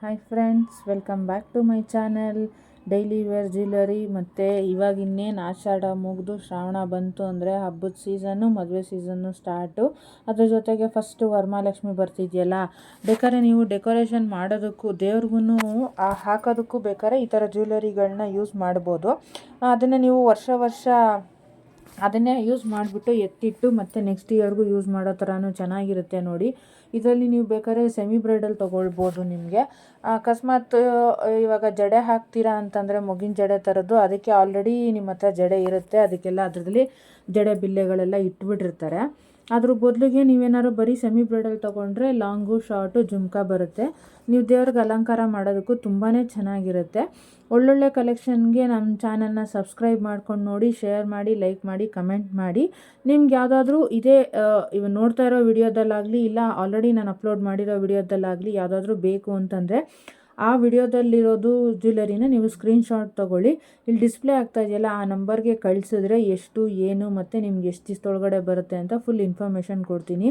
Hi friends, welcome back to my channel. Daily wear jewellery. ಮತ್ತು ಇವಾಗ ಇನ್ನೇನು ಆಷಾಢ ಮುಗಿದು ಶ್ರಾವಣ ಬಂತು ಅಂದರೆ ಹಬ್ಬದ ಸೀಸನ್ನು, ಮದುವೆ ಸೀಸನ್ನು ಸ್ಟಾರ್ಟು. ಅದ್ರ ಜೊತೆಗೆ ಫಸ್ಟು ವರಮಹಾಲಕ್ಷ್ಮಿ ಬರ್ತಿದೆಯಲ್ಲ, ಬೇಕಾದ್ರೆ ನೀವು ಡೆಕೋರೇಷನ್ ಮಾಡೋದಕ್ಕೂ ದೇವ್ರಿಗೂ ಹಾಕೋದಕ್ಕೂ ಬೇಕಾದ್ರೆ ಈ ಥರ ಜ್ಯುವೆಲರಿಗಳನ್ನ ಯೂಸ್ ಮಾಡ್ಬೋದು. ಅದನ್ನು ನೀವು ವರ್ಷ ಅದನ್ನೇ ಯೂಸ್ ಮಾಡಿಬಿಟ್ಟು ಎತ್ತಿಟ್ಟು ಮತ್ತು ನೆಕ್ಸ್ಟ್ ಇಯರ್ಗೂ ಯೂಸ್ ಮಾಡೋ ಥರನೂ ಚೆನ್ನಾಗಿರುತ್ತೆ ನೋಡಿ. ಇದರಲ್ಲಿ ನೀವು ಬೇಕಾದ್ರೆ ಸೆಮಿ ಬ್ರೈಡಲ್ ತೊಗೊಳ್ಬೋದು. ನಿಮಗೆ ಅಕಸ್ಮಾತ್ ಇವಾಗ ಜಡೆ ಹಾಕ್ತೀರಾ ಅಂತಂದರೆ ಮೊಗಿನ ಜಡೆ ಥರದ್ದು, ಅದಕ್ಕೆ ಆಲ್ರೆಡಿ ನಿಮ್ಮ ಹತ್ರ ಜಡೆ ಇರುತ್ತೆ, ಅದಕ್ಕೆಲ್ಲ ಅದರಲ್ಲಿ ಜಡೆ ಬಿಲ್ಲೆಗಳೆಲ್ಲ ಇಟ್ಬಿಟ್ಟಿರ್ತಾರೆ. ಅದ್ರ ಬದಲಿಗೆ ನೀವೇನಾದ್ರು ಬರೀ ಸೆಮಿ ಬ್ರೈಡಲ್ ತೊಗೊಂಡ್ರೆ ಲಾಂಗು ಶಾರ್ಟು ಜುಮ್ಕಾ ಬರುತ್ತೆ. ನೀವು ದೇವ್ರಿಗೆ ಅಲಂಕಾರ ಮಾಡೋದಕ್ಕೂ ತುಂಬಾ ಚೆನ್ನಾಗಿರುತ್ತೆ. ಒಳ್ಳೊಳ್ಳೆ ಕಲೆಕ್ಷನ್ಗೆ ನಮ್ಮ ಚಾನಲ್ನ ಸಬ್ಸ್ಕ್ರೈಬ್ ಮಾಡ್ಕೊಂಡು ನೋಡಿ, ಶೇರ್ ಮಾಡಿ, ಲೈಕ್ ಮಾಡಿ, ಕಮೆಂಟ್ ಮಾಡಿ. ನಿಮ್ಗೆ ಯಾವುದಾದ್ರೂ ಇದೇ ಇವಾಗ ನೋಡ್ತಾ ಇರೋ ವಿಡಿಯೋದಲ್ಲಾಗಲಿ ಇಲ್ಲ ಆಲ್ರೆಡಿ ನಾನು ಅಪ್ಲೋಡ್ ಮಾಡಿರೋ ವಿಡಿಯೋದಲ್ಲಾಗಲಿ ಯಾವುದಾದ್ರೂ ಬೇಕು ಅಂತಂದರೆ ಆ ವಿಡಿಯೋದಲ್ಲಿರೋದು ಜ್ಯುವೆಲರಿನ ನೀವು ಸ್ಕ್ರೀನ್ಶಾಟ್ ತೊಗೊಳ್ಳಿ. ಇಲ್ಲಿ ಡಿಸ್ಪ್ಲೇ ಆಗ್ತಾ ಇದೆಯಲ್ಲ, ಆ ನಂಬರ್ಗೆ ಕಳಿಸಿದ್ರೆ ಎಷ್ಟು ಏನು ಮತ್ತು ನಿಮ್ಗೆ ಎಷ್ಟು ದಿವಸದೊಳಗಡೆ ಬರುತ್ತೆ ಅಂತ ಫುಲ್ ಇನ್ಫಾರ್ಮೇಷನ್ ಕೊಡ್ತೀನಿ.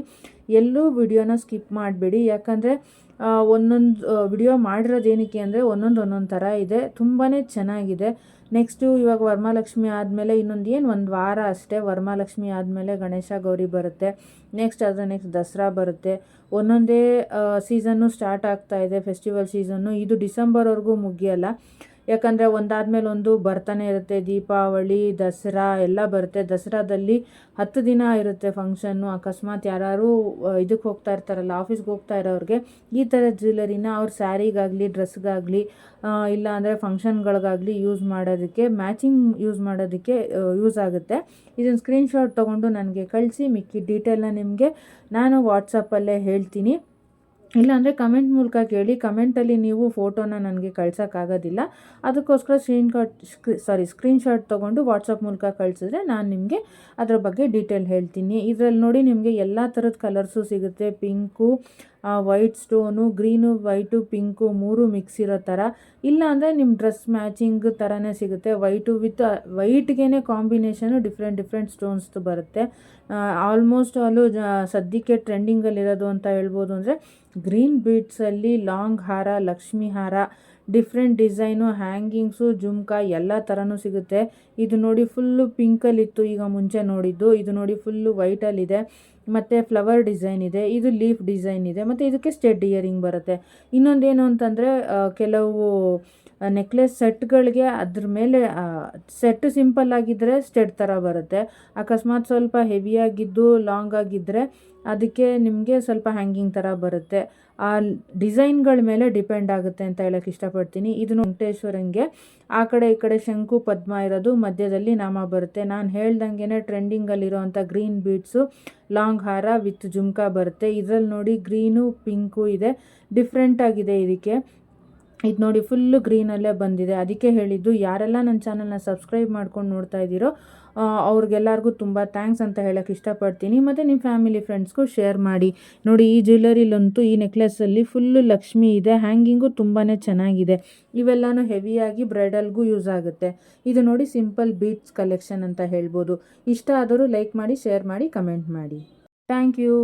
ಎಲ್ಲೂ ವಿಡಿಯೋನ ಸ್ಕಿಪ್ ಮಾಡಬೇಡಿ. ಯಾಕಂದರೆ ಒಂದೊಂದು ವಿಡಿಯೋ ಮಾಡಿರೋದು ಏನಕ್ಕೆ ಅಂದರೆ ಒಂದೊಂದು ಥರ ಇದೆ, ತುಂಬಾ ಚೆನ್ನಾಗಿದೆ. ನೆಕ್ಸ್ಟು ಇವಾಗ ವರಮಹಾಲಕ್ಷ್ಮಿ ಆದಮೇಲೆ ಒಂದು ವಾರ ಅಷ್ಟೇ. ವರಮಹಾಲಕ್ಷ್ಮಿ ಆದಮೇಲೆ ಗಣೇಶ ಗೌರಿ ಬರುತ್ತೆ. ನೆಕ್ಸ್ಟ್ ದಸರಾ ಬರುತ್ತೆ. ಒಂದೊಂದೇ ಸೀಸನ್ನು ಸ್ಟಾರ್ಟ್ ಆಗ್ತಾ ಇದೆ, ಫೆಸ್ಟಿವಲ್ ಸೀಸನ್ನು. ಇದು ಡಿಸೆಂಬರ್ವರೆಗೂ ಮುಗಿಯಲ್ಲ, ಯಾಕಂದರೆ ಒಂದಾದಮೇಲೆ ಒಂದು ಬರ್ತಾನೆ ಇರುತ್ತೆ. ದೀಪಾವಳಿ, ದಸರಾ ಎಲ್ಲ ಬರುತ್ತೆ. ದಸರಾದಲ್ಲಿ 10 ದಿನ ಇರುತ್ತೆ ಫಂಕ್ಷನ್ನು. ಅಕಸ್ಮಾತ್ ಯಾರು ಇದಕ್ಕೆ ಹೋಗ್ತಾ ಇರ್ತಾರಲ್ಲ, ಆಫೀಸ್ಗೆ ಹೋಗ್ತಾ ಇರೋರಿಗೆ ಈ ಥರ ಜ್ಯುವೆಲರಿನ ಅವ್ರ ಸ್ಯಾರಿಗಾಗಲಿ, ಡ್ರೆಸ್ಗಾಗಲಿ, ಇಲ್ಲ ಅಂದರೆ ಫಂಕ್ಷನ್ಗಳಿಗಾಗಲಿ ಯೂಸ್ ಮಾಡೋದಕ್ಕೆ, ಮ್ಯಾಚಿಂಗ್ ಯೂಸ್ ಮಾಡೋದಕ್ಕೆ ಯೂಸ್ ಆಗುತ್ತೆ. ಇದನ್ನು ಸ್ಕ್ರೀನ್ಶಾಟ್ ತೊಗೊಂಡು ನನಗೆ ಕಳಿಸಿ. ಮಿಕ್ಕಿ ಡೀಟೇಲ್ನ ನಿಮಗೆ ನಾನು ವಾಟ್ಸಪ್ಪಲ್ಲೇ ಹೇಳ್ತೀನಿ. ಇಲ್ಲಾಂದರೆ ಕಮೆಂಟ್ ಮೂಲಕ ಕೇಳಿ. ಕಮೆಂಟಲ್ಲಿ ನೀವು ಫೋಟೋನ ನನಗೆ ಕಳ್ಸೋಕ್ಕಾಗೋದಿಲ್ಲ, ಅದಕ್ಕೋಸ್ಕರ ಸ್ಕ್ರೀನ್ಶಾಟ್ ತೊಗೊಂಡು ವಾಟ್ಸಪ್ ಮೂಲಕ ಕಳಿಸಿದ್ರೆ ನಾನು ನಿಮಗೆ ಅದರ ಬಗ್ಗೆ ಡೀಟೇಲ್ ಹೇಳ್ತೀನಿ. ಇದರಲ್ಲಿ ನೋಡಿ ನಿಮಗೆ ಎಲ್ಲ ಥರದ ಕಲರ್ಸು ಸಿಗುತ್ತೆ. Pink, white stone, green, white, pink 3 mix ಇರೋ ಥರ. ಇಲ್ಲ ಅಂದರೆ ನಿಮ್ಮ ಡ್ರೆಸ್ ಮ್ಯಾಚಿಂಗ್ ಥರನೇ ಸಿಗುತ್ತೆ. ವೈಟ್ಗೆ ಕಾಂಬಿನೇಷನು ಡಿಫ್ರೆಂಟ್ ಸ್ಟೋನ್ಸ್ದು ಬರುತ್ತೆ. ಆಲ್ಮೋಸ್ಟ್ ಸದ್ಯಕ್ಕೆ ಟ್ರೆಂಡಿಂಗಲ್ಲಿರೋದು ಅಂತ ಹೇಳ್ಬೋದು ಅಂದರೆ ಗ್ರೀನ್ ಬೀಡ್ಸಲ್ಲಿ ಲಾಂಗ್ ಹಾರ, ಲಕ್ಷ್ಮಿ ಹಾರ, ಡಿಫ್ರೆಂಟ್ ಡಿಸೈನು, ಹ್ಯಾಂಗಿಂಗ್ಸು, ಜುಮ್ಕಾ ಎಲ್ಲ ಥರನೂ ಸಿಗುತ್ತೆ. ಇದು ನೋಡಿ ಫುಲ್ಲು ಪಿಂಕಲ್ಲಿತ್ತು ಈಗ ಮುಂಚೆ ನೋಡಿದ್ದು. ಇದು ನೋಡಿ ಫುಲ್ಲು ವೈಟಲ್ಲಿದೆ ಮತ್ತು ಫ್ಲವರ್ ಡಿಸೈನ್ ಇದೆ. ಇದು ಲೀಫ್ ಡಿಸೈನ್ ಇದೆ ಮತ್ತು ಇದಕ್ಕೆ ಸ್ಟೆಡ್ ಇಯರಿಂಗ್ ಬರುತ್ತೆ. ಇನ್ನೊಂದೇನು ಅಂತಂದರೆ ಕೆಲವು ನೆಕ್ಲೆಸ್ ಸೆಟ್ಗಳಿಗೆ ಅದ್ರ ಮೇಲೆ ಸೆಟ್ ಸಿಂಪಲ್ ಆಗಿದ್ದರೆ ಸ್ಟೆಡ್ ಥರ ಬರುತ್ತೆ. ಅಕಸ್ಮಾತ್ ಸ್ವಲ್ಪ ಹೆವಿಯಾಗಿದ್ದು ಲಾಂಗ್ ಆಗಿದ್ದರೆ ಅದಕ್ಕೆ ನಿಮಗೆ ಸ್ವಲ್ಪ ಹ್ಯಾಂಗಿಂಗ್ ಥರ ಬರುತ್ತೆ. ಆ ಡಿಸೈನ್ಗಳ ಮೇಲೆ ಡಿಪೆಂಡ್ ಆಗುತ್ತೆ ಅಂತ ಹೇಳೋಕ್ಕೆ ಇಷ್ಟಪಡ್ತೀನಿ. ಇದು ವೆಂಕಟೇಶ್ವರಂಗೆ ಆ ಕಡೆ ಈ ಕಡೆ ಶಂಕು ಪದ್ಮ ಇರೋದು, ಮಧ್ಯದಲ್ಲಿ ನಾಮ ಬರುತ್ತೆ. ನಾನು ಹೇಳ್ದಂಗೆ ಟ್ರೆಂಡಿಂಗಲ್ಲಿರೋವಂಥ ಗ್ರೀನ್ ಬೀಡ್ಸು, ಲಾಂಗ್ ಹಾರ ವಿತ್ ಜುಮ್ಕಾ ಬರುತ್ತೆ. ಇದರಲ್ಲಿ ನೋಡಿ ಗ್ರೀನು, ಪಿಂಕು ಇದೆ, ಡಿಫ್ರೆಂಟಾಗಿದೆ ಇದಕ್ಕೆ. ಇದು ನೋಡಿ ಫುಲ್ಲು ಗ್ರೀನಲ್ಲೇ ಬಂದಿದೆ. ಅದಕ್ಕೆ ಹೇಳಿದ್ದು ಯಾರೆಲ್ಲ ನನ್ನ ಚಾನಲ್ನ ಸಬ್ಸ್ಕ್ರೈಬ್ ಮಾಡ್ಕೊಂಡು ನೋಡ್ತಾ ಇದ್ದೀರೋ ಅವ್ರಿಗೆಲ್ಲರಿಗೂ ತುಂಬ ಥ್ಯಾಂಕ್ಸ್ ಅಂತ ಹೇಳೋಕ್ಕೆ ಇಷ್ಟಪಡ್ತೀನಿ. ಮತ್ತು ನಿಮ್ಮ ಫ್ಯಾಮಿಲಿ ಫ್ರೆಂಡ್ಸ್ಗೂ ಶೇರ್ ಮಾಡಿ. ನೋಡಿ ಈ ಜ್ಯುವೆಲರಿಲಂತೂ ಈ ನೆಕ್ಲೆಸಲ್ಲಿ ಫುಲ್ಲು ಲಕ್ಷ್ಮಿ ಇದೆ, ಹ್ಯಾಂಗಿಂಗು ತುಂಬಾ ಚೆನ್ನಾಗಿದೆ. ಇವೆಲ್ಲನೂ ಹೆವಿಯಾಗಿ ಬ್ರೈಡಲ್ಗೂ ಯೂಸ್ ಆಗುತ್ತೆ. ಇದು ನೋಡಿ ಸಿಂಪಲ್ ಬೀಡ್ಸ್ ಕಲೆಕ್ಷನ್ ಅಂತ ಹೇಳ್ಬೋದು. ಇಷ್ಟ ಆದರೂ ಲೈಕ್ ಮಾಡಿ, ಶೇರ್ ಮಾಡಿ, ಕಮೆಂಟ್ ಮಾಡಿ. Thank you.